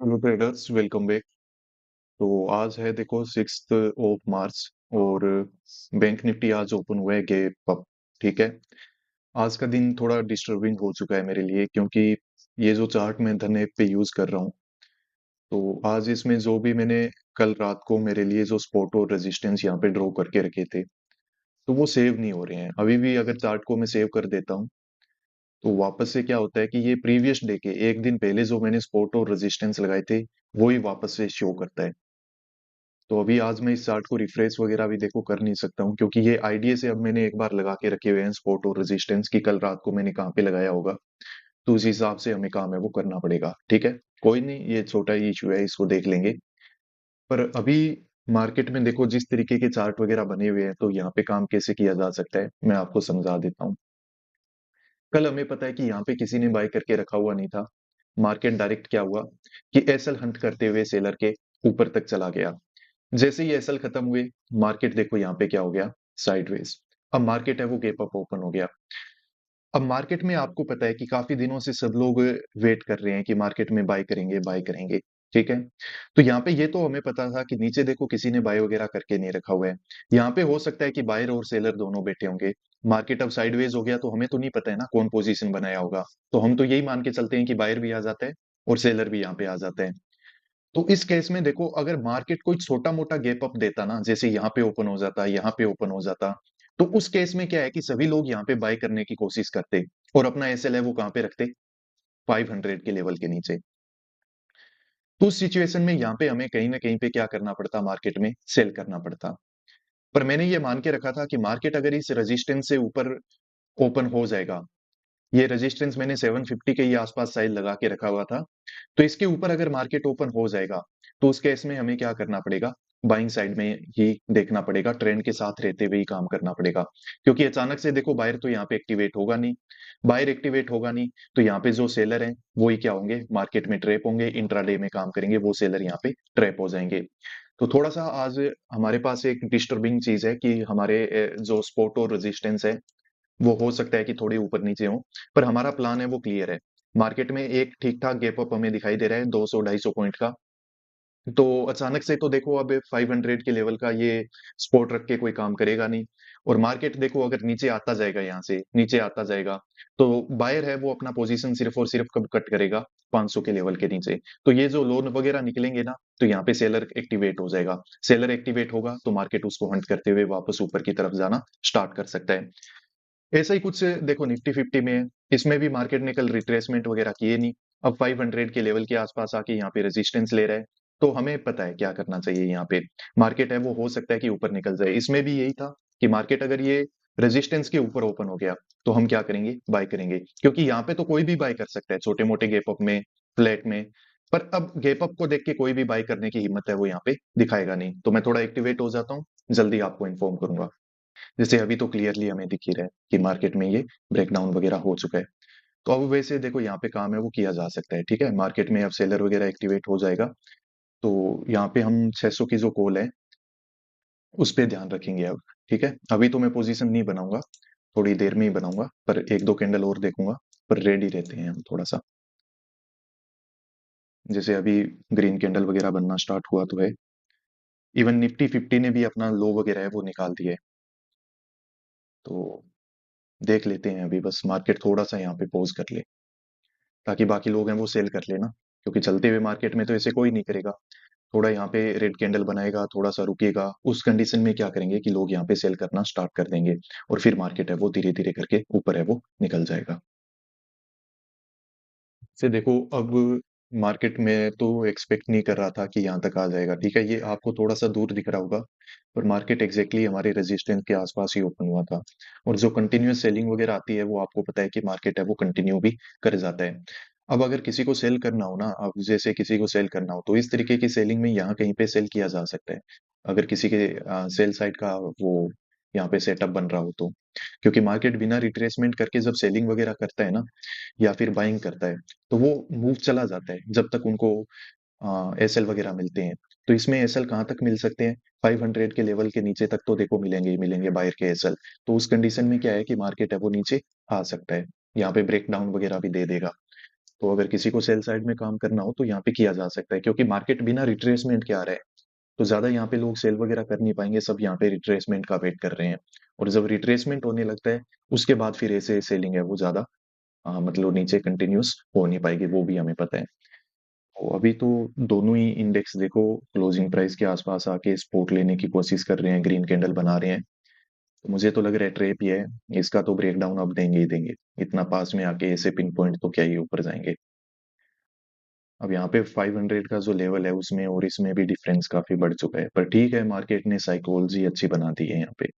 Hello traders, welcome back. तो आज है देखो 6 मार्च और बैंक निफ्टी आज ओपन हुआ है गैप अप। ठीक है। आज का दिन थोड़ा डिस्टर्बिंग हो चुका है मेरे लिए, क्योंकि ये जो चार्ट मैं धन ऐप पे यूज कर रहा हूँ, तो आज इसमें जो भी मैंने कल रात को मेरे लिए जो सपोर्ट और रेजिस्टेंस यहाँ पे ड्रॉ करके रखे थे, तो वो सेव नहीं हो रहे हैं अभी भी। अगर चार्ट को मैं सेव कर देता हूँ तो वापस से क्या होता है कि ये प्रीवियस डे के एक दिन पहले जो मैंने सपोर्ट और रेजिस्टेंस लगाए थे, वो ही वापस से शो करता है। तो अभी आज मैं इस चार्ट को रिफ्रेश वगैरह भी देखो कर नहीं सकता हूँ, क्योंकि ये आईडिया से अब मैंने एक बार लगा के रखे हुए हैं सपोर्ट और रेजिस्टेंस की, कल रात को मैंने कहाँ पे लगाया होगा, तो उस हिसाब से हमें काम है वो करना पड़ेगा। ठीक है, कोई नहीं, ये छोटा ही इशू है, इसको देख लेंगे। पर अभी मार्केट में देखो जिस तरीके के चार्ट वगैरह बने हुए हैं, तो यहाँ पे काम कैसे किया जा सकता है मैं आपको समझा देता हूँ। कल हमें पता है कि यहाँ पे किसी ने बाय करके रखा हुआ नहीं था। मार्केट डायरेक्ट क्या हुआ कि एसएल हंट करते हुए सेलर के ऊपर तक चला गया। जैसे ही एसएल खत्म हुए, मार्केट देखो यहाँ पे क्या हो गया, साइडवेज। अब मार्केट है वो गैप अप ओपन हो गया। अब मार्केट में आपको पता है कि काफी दिनों से सब लोग वेट कर रहे हैं कि मार्केट में बाय करेंगे बाय करेंगे। ठीक है। तो यहाँ पे ये तो हमें पता था कि नीचे देखो किसी ने बाय वगैरह करके नहीं रखा हुआ है। यहाँ पे हो सकता है कि बायर और सेलर दोनों बैठे होंगे। मार्केट अब साइडवेज हो गया, तो हमें तो नहीं पता है ना कौन पोजीशन बनाया होगा। तो हम तो यही मान के चलते हैं कि बायर भी आ जाता है और सेलर भी यहाँ पे आ जाता है। तो इस केस में देखो, अगर मार्केट कोई छोटा मोटा गैप अप देता ना, जैसे यहाँ पे ओपन हो जाता, यहाँ पे ओपन हो जाता, तो उस केस में क्या है कि सभी लोग यहाँ पे बाय करने की कोशिश करते और अपना एसएल है वो कहाँ पे रखते, 500 के लेवल के नीचे। तो उस सिचुएशन में यहाँ पे हमें कहीं ना कहीं पे क्या करना पड़ता, मार्केट में सेल करना पड़ता। पर मैंने ये मान के रखा था कि मार्केट अगर इस रेजिस्टेंस से ऊपर ओपन हो जाएगा, ये रेजिस्टेंस मैंने 750 के ही आसपास साइड लगा के रखा हुआ था, तो इसके ऊपर अगर मार्केट ओपन हो जाएगा, तो उस केस में हमें क्या करना पड़ेगा, बाइंग साइड में ही देखना पड़ेगा, ट्रेंड के साथ रहते हुए ही काम करना पड़ेगा। क्योंकि अचानक से देखो बायर तो यहाँ पे एक्टिवेट होगा नहीं। बायर एक्टिवेट होगा नहीं, तो यहाँ पे जो सेलर हैं वो ही क्या होंगे, मार्केट में ट्रैप होंगे, इंट्राडे में काम करेंगे, वो सेलर यहाँ पे ट्रैप हो जाएंगे। तो थोड़ा सा आज हमारे पास एक डिस्टर्बिंग चीज है कि हमारे जो सपोर्ट और रेजिस्टेंस है, वो हो सकता है कि थोड़ी ऊपर नीचे हो, पर हमारा प्लान है वो क्लियर है। मार्केट में एक ठीक ठाक गैप अप हमें दिखाई दे रहा है 200-250 पॉइंट का। तो अचानक से तो देखो अब 500 के लेवल का ये सपोर्ट रख के कोई काम करेगा नहीं। और मार्केट देखो अगर नीचे आता जाएगा, यहाँ से नीचे आता जाएगा, तो बायर है वो अपना पोजीशन सिर्फ और सिर्फ कब कट करेगा, 500 के लेवल के नीचे। तो ये जो लोन वगैरह निकलेंगे ना, तो यहाँ पे सेलर एक्टिवेट हो जाएगा। सेलर एक्टिवेट होगा तो मार्केट उसको हंट करते हुए वापस ऊपर की तरफ जाना स्टार्ट कर सकता है। ऐसा ही कुछ देखो निफ्टी फिफ्टी में है। इसमें भी मार्केट ने कल रिट्रेसमेंट वगैरह किए नहीं। अब 500 के लेवल के आसपास आके यहाँ पे रेजिस्टेंस ले रहा है। तो हमें पता है क्या करना चाहिए। यहाँ पे मार्केट है वो हो सकता है कि ऊपर निकल जाए। इसमें भी यही था कि मार्केट अगर ये रेजिस्टेंस के ऊपर ओपन हो गया, तो हम क्या करेंगे, बाय करेंगे। क्योंकि यहाँ पे तो कोई भी बाय कर सकता है, छोटे मोटे गैप अप में, फ्लैट में। पर अब गैप अप को देख के कोई भी बाय करने की हिम्मत है वो यहाँ पे दिखाएगा नहीं। तो मैं थोड़ा एक्टिवेट हो जाता हूँ, जल्दी आपको इन्फॉर्म करूंगा। जैसे अभी तो क्लियरली हमें दिख ही रहा है कि मार्केट में ये ब्रेकडाउन वगैरह हो चुका है। तो अब वैसे देखो यहाँ पे काम है वो किया जा सकता है। ठीक है, मार्केट में अब सेलर वगैरह एक्टिवेट हो जाएगा, तो यहाँ पे हम 600 की जो कॉल है उस पे ध्यान रखेंगे अब। ठीक है, अभी तो मैं पोजीशन नहीं बनाऊंगा, थोड़ी देर में ही बनाऊंगा, पर एक दो कैंडल और देखूंगा। पर रेडी रहते हैं हम थोड़ा सा। जैसे अभी ग्रीन कैंडल वगैरह बनना स्टार्ट हुआ तो है। इवन निफ्टी फिफ्टी ने भी अपना लो वगैरह है वो निकाल दिया है। तो देख लेते हैं अभी, बस मार्केट थोड़ा सा यहाँ पे पॉज कर ले, ताकि बाकी लोग हैं वो सेल कर लेना। क्योंकि चलते हुए मार्केट में तो ऐसे कोई नहीं करेगा। थोड़ा यहाँ पे रेड कैंडल बनाएगा, थोड़ा सा रुकेगा, उस कंडीशन में क्या करेंगे कि लोग यहाँ पे सेल करना स्टार्ट कर देंगे। और फिर मार्केट है वो धीरे धीरे करके ऊपर है वो निकल जाएगा। से देखो अब मार्केट में तो एक्सपेक्ट नहीं कर रहा था कि यहाँ तक आ जाएगा। ठीक है, ये आपको थोड़ा सा दूर दिख रहा होगा, पर मार्केट एग्जैक्टली हमारे रेजिस्टेंस के आसपास ही ओपन हुआ था। और जो कंटिन्यूअस सेलिंग वगैरह आती है वो आपको पता है कि मार्केट है वो कंटिन्यू भी कर जाता है। अब अगर किसी को सेल करना हो ना, अब जैसे किसी को सेल करना हो, तो इस तरीके की सेलिंग में यहाँ कहीं पे सेल किया जा सकता है। अगर किसी के सेल साइड का वो यहाँ पे सेटअप बन रहा हो तो। क्योंकि मार्केट बिना रिट्रेसमेंट करके जब सेलिंग वगैरह करता है ना, या फिर बाइंग करता है, तो वो मूव चला जाता है जब तक उनको एसएल वगैरह मिलते हैं। तो इसमें एसएल कहाँ तक मिल सकते हैं, 500 के लेवल के नीचे तक तो देखो मिलेंगे ही मिलेंगे बायर के एसएल। तो उस कंडीशन में क्या है कि मार्केट है वो नीचे आ सकता है, यहाँ पे ब्रेकडाउन वगैरह भी दे देगा। तो अगर किसी को सेल साइड में काम करना हो तो यहाँ पे किया जा सकता है, क्योंकि मार्केट बिना रिट्रेसमेंट के आ रहा है। तो ज्यादा यहाँ पे लोग सेल वगैरह कर नहीं पाएंगे, सब यहाँ पे रिट्रेसमेंट का वेट कर रहे हैं। और जब रिट्रेसमेंट होने लगता है उसके बाद फिर ऐसे सेलिंग है वो ज्यादा मतलब नीचे कंटिन्यूस हो नहीं पाएगी, वो भी हमें पता है। तो अभी तो दोनों ही इंडेक्स देखो क्लोजिंग प्राइस के आसपास आके सपोर्ट लेने की कोशिश कर रहे हैं, ग्रीन कैंडल बना रहे हैं। तो मुझे तो लग रहा है ट्रेप ही है, इसका तो ब्रेक डाउन अब देंगे ही देंगे। इतना पास में आके ऐसे पिन पॉइंट तो क्या ही ऊपर जाएंगे। अब यहाँ पे 500 का जो लेवल है उसमें और इसमें भी डिफरेंस काफी बढ़ चुका है, पर ठीक है, मार्केट ने साइकोलॉजी अच्छी बना दी है यहाँ पे।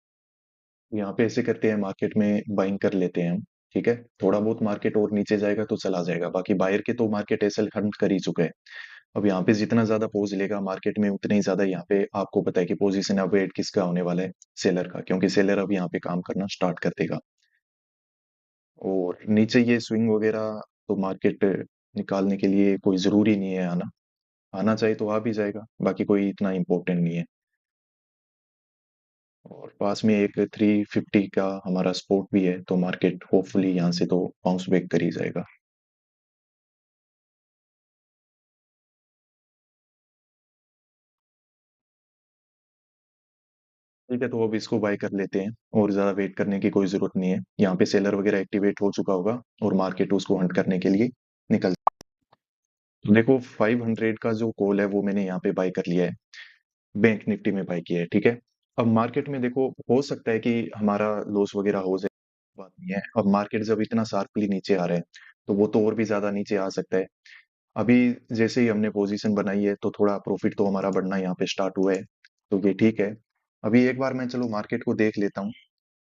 यहाँ पे ऐसे करते हैं, मार्केट में बाइंग कर लेते हैं हम। ठीक है, थोड़ा बहुत मार्केट और नीचे जाएगा तो चला जाएगा, बाकी बायर के तो मार्केट ऐसे खंड कर ही चुका है। अब यहाँ पे जितना ज्यादा पोज लेगा मार्केट में उतने ही ज्यादा यहाँ पे आपको पता है कि पोजीशन अब वेट किसका होने वाला है, सेलर का, क्योंकि सेलर अब यहाँ पे काम करना स्टार्ट कर देगा। और नीचे ये स्विंग वगैरह तो मार्केट निकालने के लिए कोई जरूरी नहीं है आना, आना चाहे तो आ भी जाएगा, बाकी कोई इतना इम्पोर्टेंट नहीं है। और पास में एक 350 का हमारा सपोर्ट भी है, तो मार्केट होपफुली यहाँ से तो बाउंस बैक कर ही जाएगा। ठीक है, तो अब इसको बाय कर लेते हैं, और ज्यादा वेट करने की कोई जरूरत नहीं है। यहाँ पे सेलर वगैरह एक्टिवेट हो चुका होगा और मार्केट उसको हंट करने के लिए निकल। तो देखो 500 का जो कॉल है वो मैंने यहाँ पे बाय कर लिया है, बैंक निफ्टी में बाय किया है। ठीक है, अब मार्केट में देखो हो सकता है कि हमारा लॉस वगैरह हो जाए, बात नहीं है। अब मार्केट जब इतना शार्पली नीचे आ रहा है तो वो तो और भी ज्यादा नीचे आ सकता है। अभी जैसे ही हमने पोजीशन बनाई है तो थोड़ा प्रॉफिट तो हमारा बढ़ना यहाँ पे स्टार्ट हुआ है, तो ये ठीक है। अभी एक बार मैं चलो मार्केट को देख लेता हूँ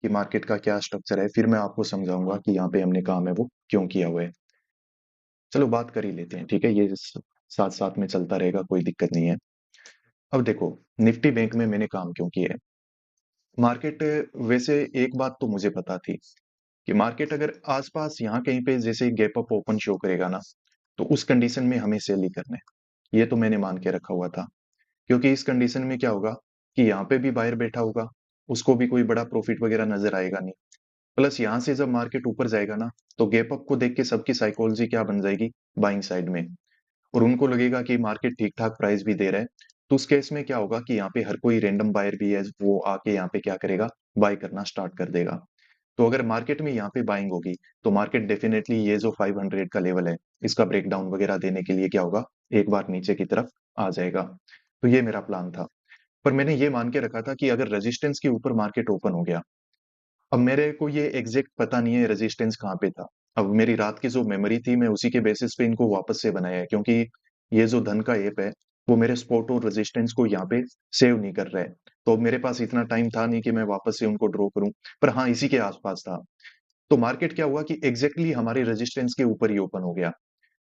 कि मार्केट का क्या स्ट्रक्चर है, फिर मैं आपको समझाऊंगा कि यहाँ पे हमने काम है वो क्यों किया हुआ है। चलो बात कर ही लेते हैं, ठीक है, ये साथ साथ में चलता रहेगा, कोई दिक्कत नहीं है। अब देखो, निफ्टी बैंक में मैंने काम क्यों किया है। मार्केट, वैसे एक बात तो मुझे पता थी कि मार्केट अगर आसपास यहाँ कहीं पे जैसे गैप अप ओपन शो करेगा ना, तो उस कंडीशन में हमें सेल ही करना है, ये तो मैंने मान के रखा हुआ था। क्योंकि इस कंडीशन में क्या होगा कि यहाँ पे भी बायर बैठा होगा, उसको भी कोई बड़ा प्रॉफिट वगैरह नजर आएगा नहीं। प्लस यहाँ से जब मार्केट ऊपर जाएगा ना, तो गैप अप को देख के सबकी साइकोलॉजी क्या बन जाएगी, बाइंग साइड में। और उनको लगेगा कि मार्केट ठीक ठाक प्राइस भी दे रहा है। तो उस केस में क्या होगा कि यहाँ पे हर कोई रैंडम बायर भी है, वो आके यहाँ पे क्या करेगा, बाय करना स्टार्ट कर देगा। तो अगर मार्केट में यहाँ पे बाइंग होगी तो मार्केट डेफिनेटली ये जो 500 का लेवल है इसका ब्रेकडाउन वगैरह देने के लिए क्या होगा, एक बार नीचे की तरफ आ जाएगा। तो ये मेरा प्लान था। पर मैंने ये मान के रखा था कि अगर रेजिस्टेंस के ऊपर मार्केट ओपन हो गया, अब मेरे को ये एग्जैक्ट पता नहीं है रेजिस्टेंस कहाँ पे था। अब मेरी रात की जो मेमोरी थी मैं उसी के बेसिस पे इनको वापस से बनाया है, क्योंकि ये जो धन का ऐप है वो मेरे सपोर्ट और रेजिस्टेंस को यहाँ पे सेव नहीं कर रहा है। तो अब मेरे पास इतना टाइम था नहीं कि मैं वापस से उनको ड्रॉ करूं, पर हाँ इसी के आसपास था। तो मार्केट क्या हुआ कि एग्जैक्टली हमारे रेजिस्टेंस के ऊपर ही ओपन हो गया।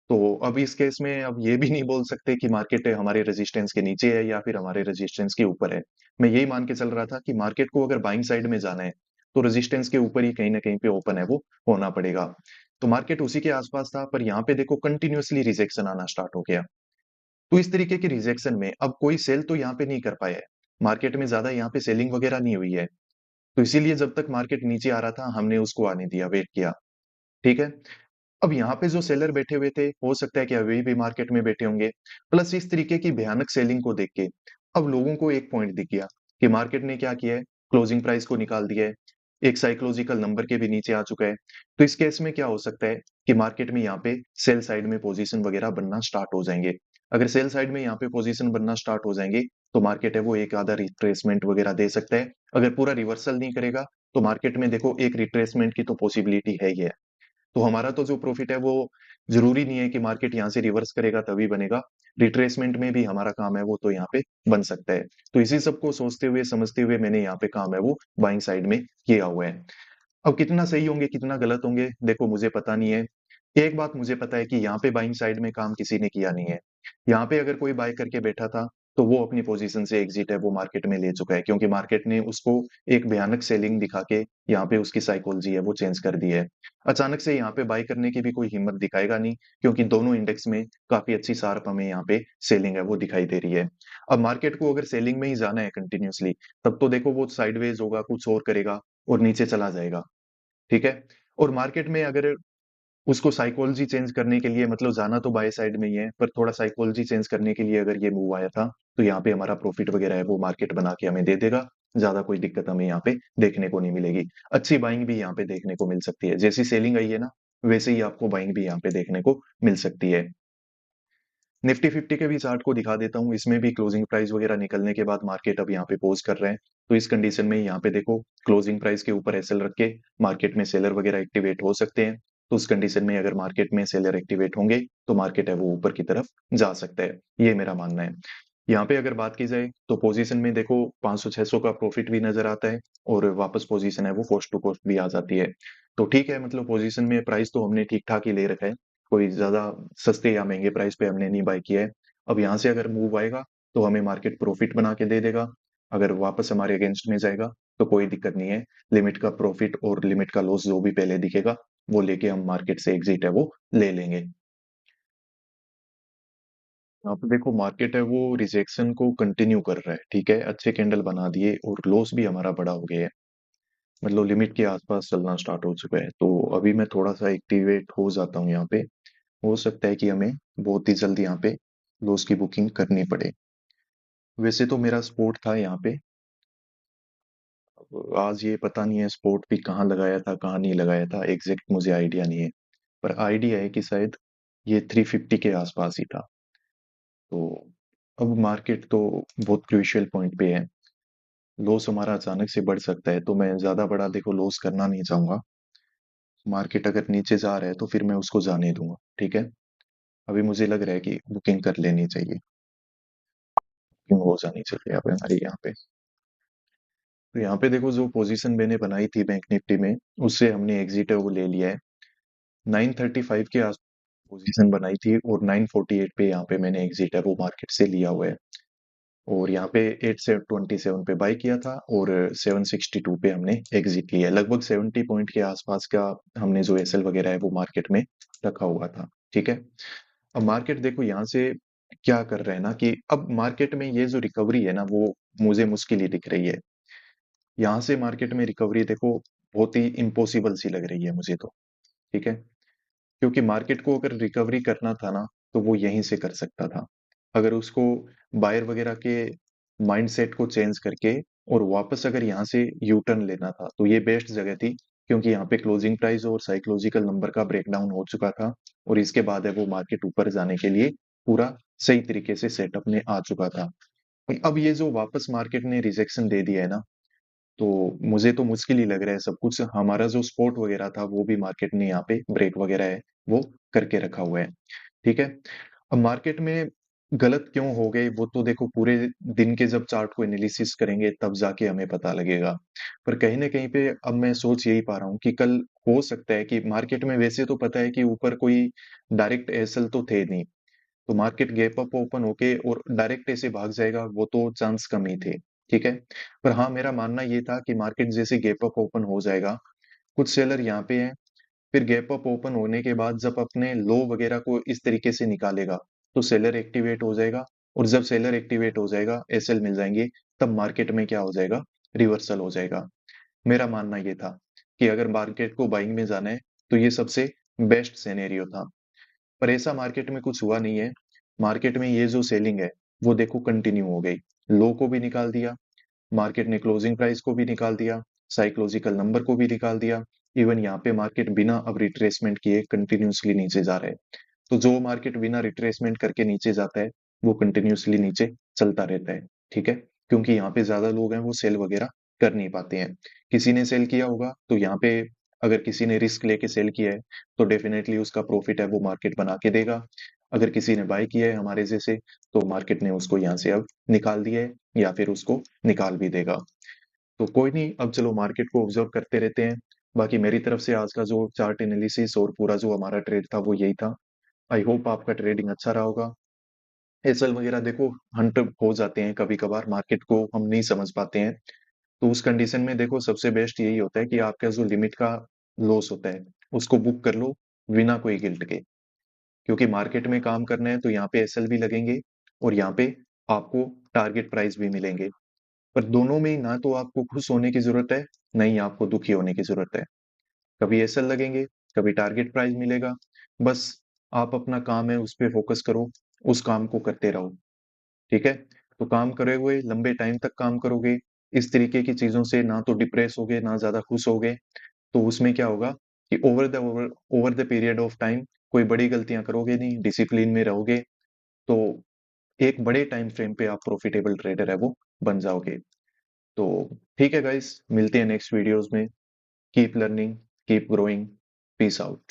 तो अब इस केस में अब ये भी नहीं बोल सकते कि मार्केट हमारे रेजिस्टेंस के नीचे है या फिर हमारे रेजिस्टेंस के ऊपर है। मैं यही मान के चल रहा था कि मार्केट को अगर बाइंग साइड में जाना है तो रेजिस्टेंस के ऊपर ही कहीं ना कहीं पे ओपन है वो होना पड़ेगा। तो मार्केट उसी के आसपास था, पर यहाँ पे देखो कंटिन्यूअसली रिजेक्शन आना स्टार्ट हो गया। तो इस तरीके के रिजेक्शन में अब कोई सेल तो यहाँ पे नहीं कर पाया है, मार्केट में ज्यादा यहाँ पे सेलिंग वगैरह नहीं हुई है। तो इसीलिए जब तक मार्केट नीचे आ रहा था हमने उसको आने दिया, वेट किया। ठीक है, अब यहाँ पे जो सेलर बैठे हुए थे हो सकता है कि अभी भी मार्केट में बैठे होंगे। प्लस इस तरीके की भयानक सेलिंग को देख के अब लोगों को एक पॉइंट दिख गया कि मार्केट ने क्या किया है, क्लोजिंग प्राइस को निकाल दिया है, एक साइकोलॉजिकल नंबर के भी नीचे आ चुका है। तो इस केस में क्या हो सकता है कि मार्केट में यहाँ पे सेल साइड में पोजीशन वगैरह बनना स्टार्ट हो जाएंगे। अगर सेल साइड में यहाँ पे पोजीशन बनना स्टार्ट हो जाएंगे तो मार्केट है वो एक आधा रिट्रेसमेंट वगैरह दे सकता है। अगर पूरा रिवर्सल नहीं करेगा तो मार्केट में देखो एक रिट्रेसमेंट की तो पॉसिबिलिटी है ही है। तो हमारा तो जो प्रॉफिट है वो जरूरी नहीं है कि मार्केट यहाँ से रिवर्स करेगा तभी बनेगा, रिट्रेसमेंट में भी हमारा काम है वो तो यहाँ पे बन सकता है। तो इसी सबको सोचते हुए समझते हुए मैंने यहाँ पे काम है वो बाइंग साइड में किया हुआ है। अब कितना सही होंगे कितना गलत होंगे देखो मुझे पता नहीं है। एक बात मुझे पता है कि यहाँ पे बाइंग साइड में काम किसी ने किया नहीं है। यहाँ पे अगर कोई बाय करके बैठा था तो वो अपनी पोजीशन से एग्जिट है वो मार्केट में ले चुका है, क्योंकि मार्केट ने उसको एक भयानक सेलिंग दिखा के यहाँ पे उसकी साइकोलॉजी है वो चेंज कर दी है। अचानक से यहाँ पे बाय करने की भी कोई हिम्मत दिखाएगा नहीं, क्योंकि दोनों इंडेक्स में काफी अच्छी शार्प हमें यहाँ पे सेलिंग है वो दिखाई दे रही है। अब मार्केट को अगर सेलिंग में ही जाना है कंटिन्यूअसली, तब तो देखो वो साइडवेज होगा, कुछ और करेगा और नीचे चला जाएगा। ठीक है, और मार्केट में अगर उसको साइकोलॉजी चेंज करने के लिए, मतलब जाना तो बाय साइड में ही है, पर थोड़ा साइकोलॉजी चेंज करने के लिए अगर ये मूव आया था, तो यहाँ पे हमारा प्रॉफिट वगैरह है वो मार्केट बना के हमें दे देगा। ज्यादा कोई दिक्कत हमें यहाँ पे देखने को नहीं मिलेगी। अच्छी बाइंग भी यहाँ पे देखने को मिल सकती है, जैसी सेलिंग आई है ना, वैसे ही आपको बाइंग भी यहाँ पे देखने को मिल सकती है। निफ्टी फिफ्टी के भी चार्ट को दिखा देता हूँ, इसमें भी क्लोजिंग प्राइस वगैरह निकलने के बाद मार्केट अब यहाँ पे पोज कर रहे हैं। तो इस कंडीशन में यहाँ पे देखो, क्लोजिंग प्राइस के ऊपर एसएल रख के मार्केट में सेलर वगैरह एक्टिवेट हो सकते हैं। तो उस कंडीशन में अगर मार्केट में सेलर एक्टिवेट होंगे, तो मार्केट है वो ऊपर की तरफ जा सकता है, ये मेरा मानना है। यहाँ पे अगर बात की जाए तो पोजीशन में देखो 500-600 का प्रॉफिट भी नजर आता है, और वापस पोजीशन है वो कॉस्ट टू कॉस्ट भी आ जाती है। तो ठीक है, मतलब पोजीशन में प्राइस तो हमने ठीक ठाक ही ले रखा है, कोई ज्यादा सस्ते या महंगे प्राइस पे हमने नहीं बाय किया है। अब यहाँ से अगर मूव आएगा, तो हमें मार्केट प्रॉफिट बना के दे देगा। अगर वापस हमारे अगेंस्ट में जाएगा, तो कोई दिक्कत नहीं है। लिमिट का प्रॉफिट और लिमिट का लॉस जो भी पहले दिखेगा, वो लेके हम मार्केट से एग्जिट है वो ले लेंगे। यहाँ पे देखो मार्केट है वो रिजेक्शन को कंटिन्यू कर रहा है, ठीक है, अच्छे कैंडल बना दिए और लॉस भी हमारा बड़ा हो गया है। मतलब लिमिट के आसपास चलना स्टार्ट हो चुका है, तो अभी मैं थोड़ा सा एक्टिवेट हो जाता हूँ यहाँ पे। हो सकता है कि हमें बहुत ही जल्दी यहाँ पे लॉस की बुकिंग करनी पड़े। वैसे तो मेरा स्पॉट था यहाँ पे, आज ये पता नहीं है स्पॉट भी कहाँ लगाया था कहाँ नहीं लगाया था, एग्जैक्ट मुझे आइडिया नहीं है। पर आइडिया है कि शायद ये 350 के आसपास ही था। तो अब मार्केट तो बहुत क्रूशियल पॉइंट पे है, लॉस हमारा अचानक से बढ़ सकता है, तो मैं ज्यादा बड़ा देखो लॉस करना नहीं चाहूंगा। मार्केट अगर नीचे जा रहा है तो फिर मैं उसको जाने दूंगा, ठीक है। अभी मुझे लग रहा है कि बुकिंग कर लेनी चाहिए, बुकिंग हो जानी चाहिए अब हमारी यहाँ पे। तो यहाँ पे देखो जो पोजीशन मैंने बनाई थी बैंक निफ्टी में, उससे हमने एग्जिट है वो ले लिया है। 935 के आस पोजीशन बनाई थी, और 948 पे यहाँ पे मैंने एग्जिट है वो मार्केट से लिया हुआ है। और यहाँ पे 827 पे बाय किया था, और 762 पे हमने एग्जिट लिया है। लगभग 70 पॉइंट के आसपास का हमने जो एसएल वगैरह है वो मार्केट में रखा हुआ था, ठीक है। अब मार्केट देखो यहाँ से क्या कर रहे हैं ना, कि अब मार्केट में ये जो रिकवरी है ना, वो मुझे मुश्किल ही दिख रही है। यहाँ से मार्केट में रिकवरी देखो बहुत ही इम्पॉसिबल सी लग रही है मुझे तो, ठीक है। क्योंकि मार्केट को अगर रिकवरी करना था ना, तो वो यहीं से कर सकता था। अगर उसको बायर वगैरह के माइंडसेट को चेंज करके और वापस अगर यहाँ से यू टर्न लेना था, तो ये बेस्ट जगह थी। क्योंकि यहाँ पे क्लोजिंग प्राइस और साइकोलॉजिकल नंबर का ब्रेकडाउन हो चुका था, और इसके बाद है वो मार्केट ऊपर जाने के लिए पूरा सही तरीके से सेटअप में आ चुका था। अब ये जो वापस मार्केट ने रिजेक्शन दे दिया है ना, तो मुझे तो मुश्किल ही लग रहा है सब कुछ। हमारा जो स्पोर्ट वगैरह था वो भी मार्केट ने यहाँ पे ब्रेक वगैरह है वो करके रखा हुआ है, ठीक है। अब मार्केट में गलत क्यों हो गए, वो तो देखो पूरे दिन के जब चार्ट को एनालिसिस करेंगे तब जाके हमें पता लगेगा। पर कहीं ना कहीं पे अब मैं सोच यही पा रहा हूँ कि कल हो सकता है कि मार्केट में, वैसे तो पता है कि ऊपर कोई डायरेक्ट एसएल तो थे नहीं, तो मार्केट गैप अप ओपन होके और डायरेक्ट ऐसे भाग जाएगा, वो तो चांस कम ही थे, ठीक है। पर हाँ, मेरा मानना ये था कि मार्केट जैसे गैप अप ओपन हो जाएगा, कुछ सेलर यहाँ पे हैं, फिर गैप अप ओपन होने के बाद जब अपने लो वगैरह को इस तरीके से निकालेगा, तो सेलर एक्टिवेट हो जाएगा। और जब सेलर एक्टिवेट हो जाएगा, एसएल मिल जाएंगे, तब मार्केट में क्या हो जाएगा, रिवर्सल हो जाएगा। मेरा मानना ये था कि अगर मार्केट को बाइंग में जाना है, तो ये सबसे बेस्ट सिनेरियो था। पर ऐसा मार्केट में कुछ हुआ नहीं है। मार्केट में ये जो सेलिंग है, वो देखो कंटिन्यू हो गई, लो को भी निकाल दिया, मार्केट ने क्लोजिंग प्राइस को भी निकाल दिया, साइकोलॉजिकल नंबर को भी निकाल दिया। इवन यहाँ पे मार्केट बिना अब रिट्रेसमेंट किए कंटिन्यूसली नीचे जा रहा है। तो जो मार्केट बिना रिट्रेसमेंट करके नीचे जाता है, वो कंटिन्यूसली नीचे चलता रहता है, ठीक है। क्योंकि यहाँ पे ज्यादा लोग हैं वो सेल वगैरह कर नहीं पाते हैं। किसी ने सेल किया होगा तो यहाँ पे, अगर किसी ने रिस्क लेके सेल किया है, तो डेफिनेटली उसका प्रॉफिट है वो मार्केट बना के देगा। अगर किसी ने बाय किया है हमारे जैसे, तो मार्केट ने उसको यहाँ से अब निकाल दिया है, या फिर उसको निकाल भी देगा। तो कोई नहीं, अब चलो मार्केट को ऑब्जर्व करते रहते हैं। बाकी मेरी तरफ से आज का जो चार्ट एनालिसिस और पूरा जो हमारा ट्रेड था वो यही था। आई होप आपका ट्रेडिंग अच्छा रहा होगा। एसएल वगैरह देखो हंट हो जाते हैं कभी कभार, मार्केट को हम नहीं समझ पाते हैं। तो उस कंडीशन में देखो सबसे बेस्ट यही होता है कि आपका जो लिमिट का लॉस होता है, उसको बुक कर लो बिना कोई गिल्ट के। क्योंकि मार्केट में काम करना है तो यहाँ पे एसएल भी लगेंगे, और यहाँ पे आपको टारगेट प्राइस भी मिलेंगे। पर दोनों में ही ना तो आपको खुश होने की जरूरत है, ना ही आपको दुखी होने की जरूरत है। कभी एसएल लगेंगे कभी टारगेट प्राइस मिलेगा। बस आप अपना काम है उस पे फोकस करो, उस काम को करते रहो। ठीक है, तो काम करे हुए लंबे टाइम तक काम करोगे, इस तरीके की चीजों से ना तो डिप्रेस होगे ना ज्यादा खुश होगे, तो उसमें क्या होगा कि over the period of time कोई बड़ी गलतियां करोगे नहीं, डिसिप्लिन में रहोगे, तो एक बड़े टाइम फ्रेम पे आप प्रॉफिटेबल ट्रेडर है वो बन जाओगे। तो ठीक है गाइस, मिलते हैं नेक्स्ट वीडियोस में। Keep learning, keep growing, peace out.